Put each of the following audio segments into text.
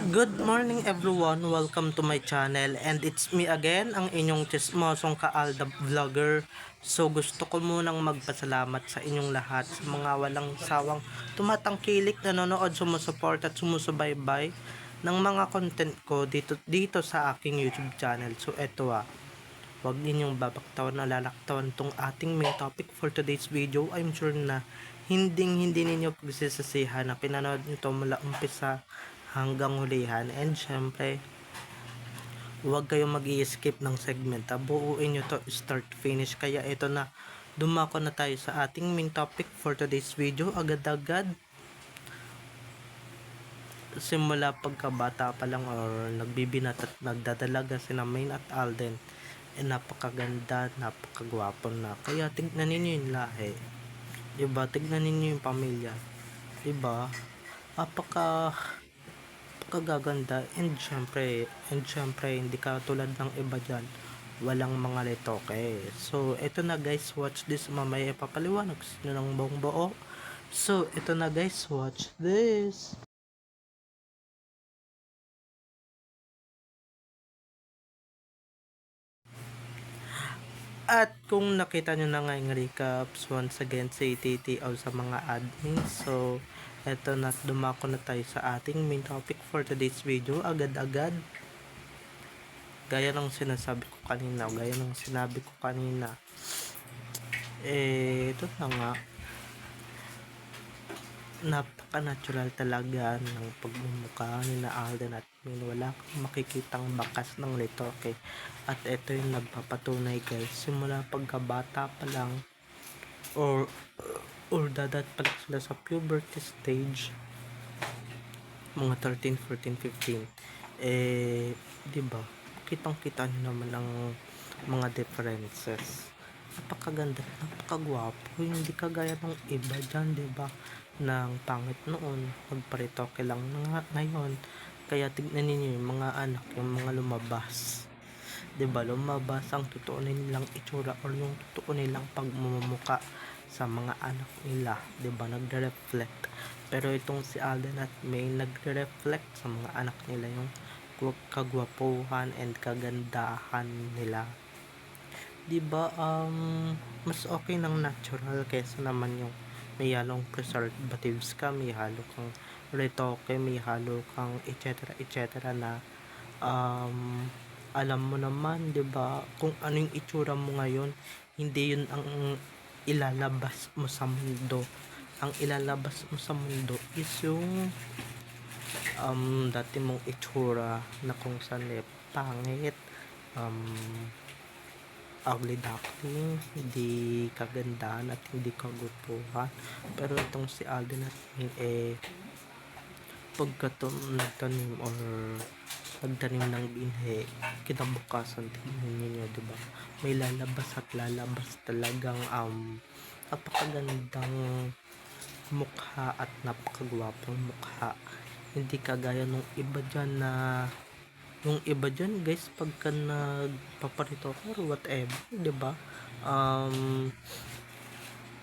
Good morning everyone, welcome to my channel and it's me again, ang inyong chismosong Kaalda Vlogger. So gusto ko munang magpasalamat sa inyong lahat sa mga walang sawang tumatangkilik, nanonood, sumusuport at sumusubaybay ng mga content ko dito sa aking YouTube channel. So eto huwag ninyong babaktawan o lalaktawan tong ating main topic for today's video. I'm sure na hindi ninyo pagsisisihan na pinanood nyo to mula umpisa hanggang hulihan. And syempre, huwag kayong mag-i-skip ng segment. Buuin nyo to start to finish. Kaya ito na, dumako na tayo sa ating main topic for today's video. Agad-agad, simula pagkabata pa lang or nagbibinat at nagdadalaga sina Main at Alden, napakaganda, napakagwapo na. Kaya tignan ninyo yung lahi, diba? Tignan ninyo yung pamilya, diba? Napakagaganda. And syempre hindi ka tulad ng iba dyan, walang mga litoke. So eto na guys, watch this. Mamaya ipapaliwanag sino ng buong buo. So eto na guys, watch this. At kung nakita nyo na nga yung recaps, once again say TTO sa mga admin. So eto na, dumako na tayo sa ating main topic for today's video. Agad-agad, gaya ng sinabi ko kanina, ito na nga, napaka-natural talaga ng pagmumukha ni na Alden at Min. Wala kang makikitang bakas ng litoke. At ito yung nagpapatunay guys, simula pagkabata pa lang or dadat pa lang sila sa puberty stage, mga 13, 14, 15, diba, kitang-kita nyo naman ang mga differences. Napakaganda, napakagwapo, hindi kagaya ng iba dyan, diba, ng pangit noon, magparitoke lang na ngayon. Kaya tignan niyo yung mga anak, yung mga lumabas, diba, lumabas ang totoo nilang itsura or yung totoo nilang pagmumuka sa mga anak nila, diba, nagre-reflect. Pero itong si Alden at May, nagre-reflect sa mga anak nila yung kagwapuhan and kagandahan nila, diba. Mas okay ng natural kaysa naman yung may halong preservatives ka, may halo kang retoke, may halo kang etc na alam mo naman, diba, kung ano yung itsura mo ngayon, hindi yun ang ilalabas mo sa mundo. Ang ilalabas mo sa mundo is yung dati mong itsura na kung saan pangit, ugly duckling, hindi kagandahan at hindi kagupuhan. Pero itong si Alden at Min, nagtanim or nagtanim ng binhe, kinabukasan tingnan niyo, diba, may lalabas at lalabas talagang napakagandang mukha at napakagwapong mukha. Hindi kagaya nung iba dyan na yung iba dyan guys, pagka nagpaparito or whatever, diba,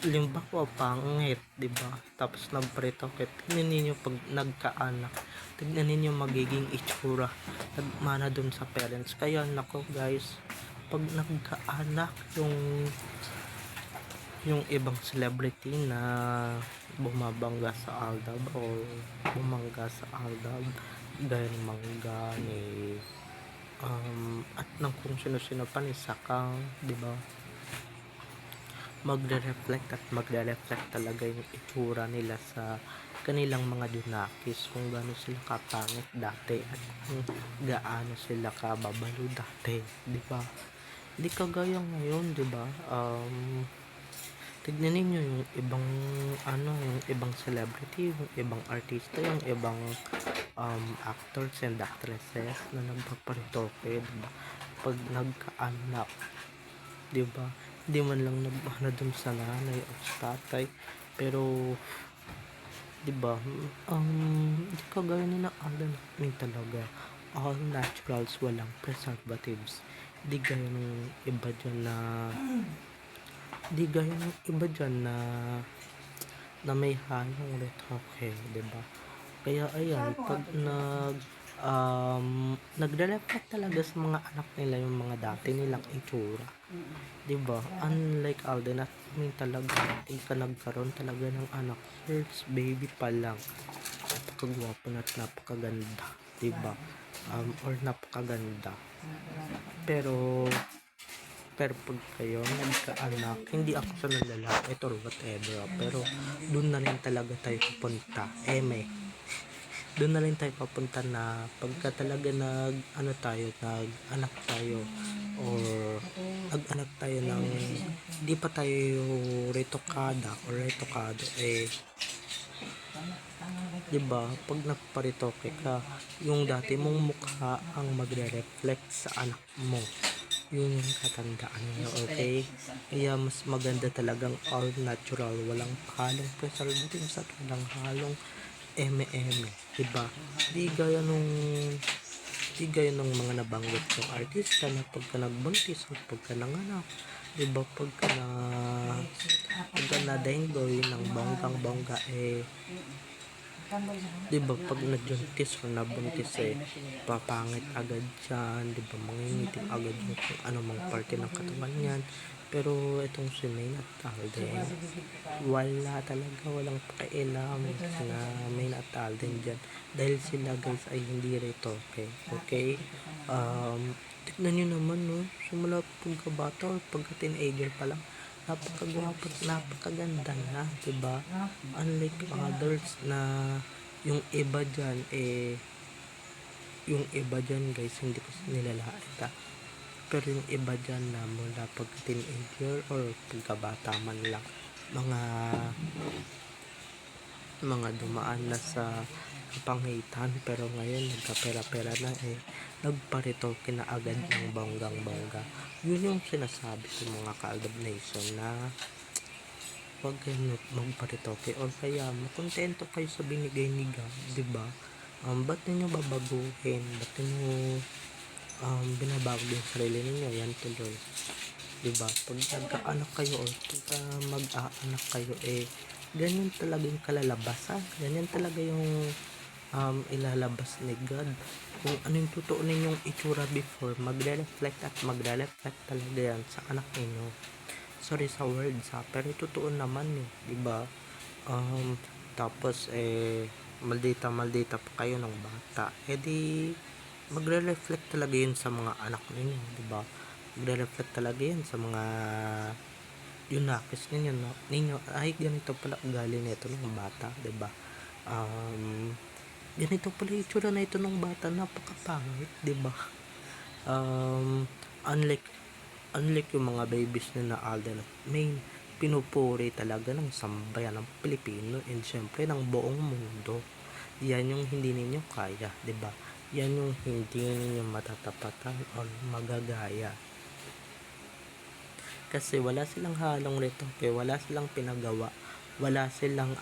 limbawa pangit, diba, tapos nagparito, tignan ninyo pag nagkaanak, tignan ninyo magiging itsura, nagmana dun sa parents. Kaya nako guys, pag nagkaanak yung ibang celebrity na bumabangga sa Aldab o bumangga sa Aldab, gaya ng Mangga ni at ng kung sino-sino pa, ni Sakang, diba, magre-reflect talaga yung itsura nila sa kanilang mga dunakis, kung gaano sila kapangit dati at kung gaano sila kababalo dati, diba. Hindi kagaya ngayon, diba. Tignan niyo yung ibang celebrity, yung ibang artista, yung ibang actors and actresses na nagpaparitoke, diba, pag nagkaanak, diba, hindi man lang nagmana dun sa nanay o sa tatay. Pero diba, hindi kagaya na Alden talaga, all naturals, walang preservatives. Hindi gaya ng iba dyan na may halong retoke, diba. Kaya ayan, pag nagre-reflect talaga sa mga anak nila yung mga dati nilang itsura. 'Di ba? Unlike Alden at Min talaga, ka nagkaroon talaga ng anak, first baby pa lang, napakagwapo na at napakaganda, 'di ba? Or napakaganda. Pero pag kayo nagkaanak, hindi ako sa lalaki or whatever, pero dun na rin talaga tayo pupunta. Doon na rin tayo papunta na pagka talaga nag-anak tayo or nag-anak tayo ng di pa tayo retokada or retokado, 'di ba? Pag nagparitoke ka, yung dati mong mukha ang magre-reflect sa anak mo. Yun yung katandaan niyo, okay? Kaya mas maganda talagang all natural, walang halong preservatives at walang halong eme-eme, 'di ba? Di gaya nung di gaya nung mga nabanggit yung artista na pagka nagbuntis o pagka nanganak, 'di ba? Pagka na-dengue ng bonggang-bongga, 'di ba? Pag nabuntis o nabuntis, papangit agad yan, 'di ba? Mangingitim agad yung kung anumang parte ng katawan niyan. Pero itong si Maine at Alden, wala talaga, walang pakialam na Maine at Alden dyan. Dahil sila guys ay hindi rito, okay? Tignan nyo naman, no? Simula pagkabata or pagka-teenager pa lang, napakagwapo at napakaganda na, 'di ba? Unlike others na yung iba dyan, yung iba dyan guys, hindi ko nilalait, pero yung iba dyan na mula pagka-teenager or pagkabata man lang, mga dumaan na sa kapangitan, pero ngayon nagkapera-pera na, nagparitoke na agad ng bonggang-bongga. Yun yung sinasabi ko mga Kaaldab Nation, na huwag kayo magparitoke or kaya makontento kayo sa binigay ni God, 'di ba? Ba't ninyo babaguhin? Ba't ninyo binabago yung sarili ninyo? Yan tuloy, 'di ba? Pag nagkaanak kayo or pagka mag-aanak kayo, ganyan talaga yung kalalabasan, ganyan talaga yung ilalabas ni God. Kung ano yung totoo ninyong itsura before, magre-reflect at magre-reflect talaga yan sa anak ninyo. Sorry sa words, pero totoo naman, 'di ba? Tapos maldita pa kayo ng bata, di magre-reflect talaga yun sa mga anak ninyo, 'di ba? Magre-reflect talaga yun sa mga yung nakis ninyo, ay ganito pala ugali nito ng bata, 'di ba? Ganito pala yung itsura na ito ng bata, napakapangit, 'di ba? Unlike yung mga babies na Alden at Maine, pinupuri talaga ng sambayan ng Pilipino and syempre ng buong mundo. Yan yung hindi ninyo kaya, 'di ba? Yan yung hindi ninyo matatapatan o magagaya. Kasi wala silang halong retoke, wala silang pinagawa, wala silang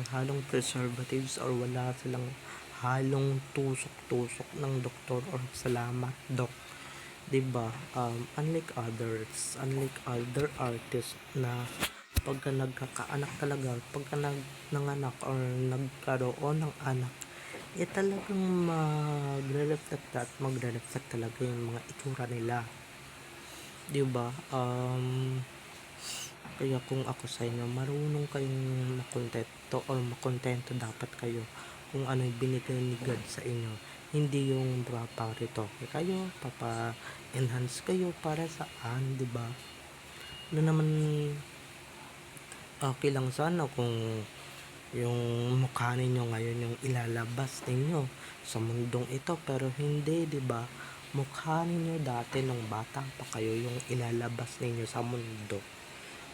halong preservatives or wala silang halong tusok-tusok ng doktor or salamat doc, 'di ba? Unlike other artists na pagka nagkakaanak talaga, pagka nanganak or nagkaroon ng anak, talagang magre-reflect talaga yung mga itsura nila, 'di ba? Kaya kung ako sa inyo, marunong kayong makontento dapat kayo kung ano yung binigay ni God sa inyo, hindi yung paparitoke kayo, papa-enhance kayo para saan, 'di ba? Ano naman, okay lang sana kung yung mukha ninyo ngayon yung ilalabas ninyo sa mundong ito, pero hindi, 'di ba? Mukha ninyo dati nung bata pa kayo yung ilalabas ninyo sa mundo,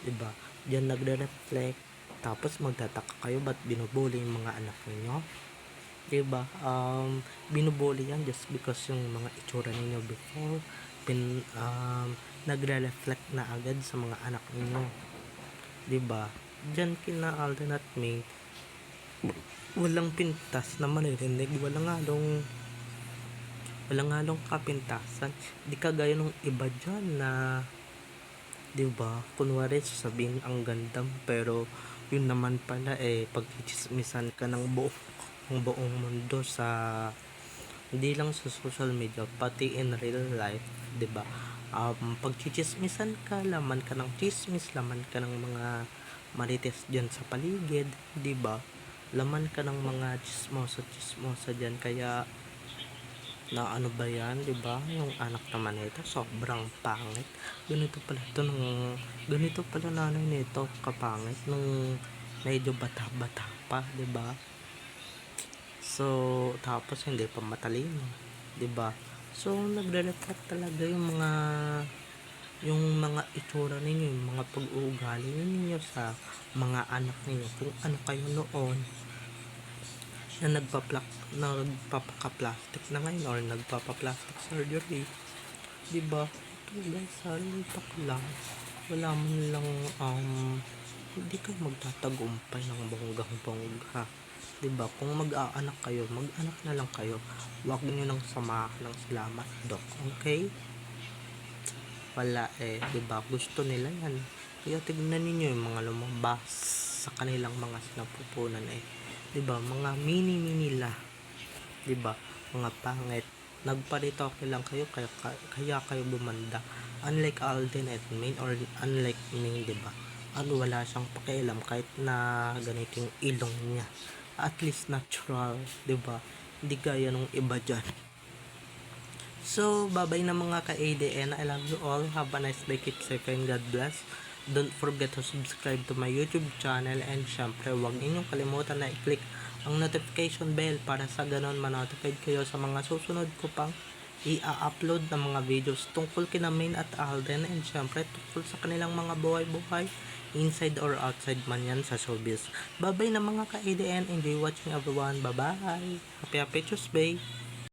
'di ba? Diyan nagre-reflect, tapos magtataka kayo ba't binubuli yung mga anak ninyo, 'di ba? Binubuli yan just because yung mga itsura ninyo before nagre-reflect na agad sa mga anak ninyo, 'di ba? Diyan kina Alden at May, walang pintas na maririnig, walang halong kapintasan, di kagaya nung iba dyan na, 'di ba, kunwari sasabihin ang ganda, pero yun naman pala pagchichismisan ka ng buo, ang buong mundo sa hindi lang sa social media pati in real life, 'di ba? Pagchichismisan ka, laman ka ng chismis, laman ka ng mga marites diyan sa paligid, 'di ba? Laman ka ng mga chismosa diyan, kaya na ano ba yan, 'di ba? Yung anak naman nito sobrang pangit. Ganito pala nanay nito kapangit nung medyo bata-bata pa, 'di ba? So, tapos hindi pa matalino, 'di ba? So, nagre-reflect talaga yung mga itsura ninyo, yung mga pag-uugali ninyo sa mga anak ninyo. Kung ano kayo noon na nagpapaka-plastic na ngayon or nagpapa-plastic surgery, 'di ba? Ito guys, talk lang. Wala man lang hindi kayo magtatagumpay ng bonggang-bongga. 'Di ba? Kung mag-aanak kayo, mag-anak na lang kayo. Huwag niyo nang samahan ng salamat, Dok. Okay? Wala 'di ba? Gusto nila 'yan. Kaya tignan niyo yung mga lumabas sa kanilang mga sinapupunan 'di ba? Mga mini la, 'di ba? Mga pangit. Nagparitoke lang kayo kaya kayo bumanda. Unlike Alden at Main or unlike Main, 'di ba? Wala siyang pakialam kahit na ganito yung ilong niya. At least natural, 'di ba? Hindi gaya nung iba diyan. So, babay na mga ka-ADN. I love you all. Have a nice day. Keep safe and God bless. Don't forget to subscribe to my YouTube channel, and syempre, huwag ninyong kalimutan na i-click ang notification bell para sa ganon ma-notified kayo sa mga susunod ko pang i-upload na mga videos tungkol kina Main at Alden, and syempre tungkol sa kanilang mga buhay-buhay inside or outside man yan sa showbiz. Babay na mga ka-ADN. Enjoy watching everyone. Bye-bye. Happy Tuesday.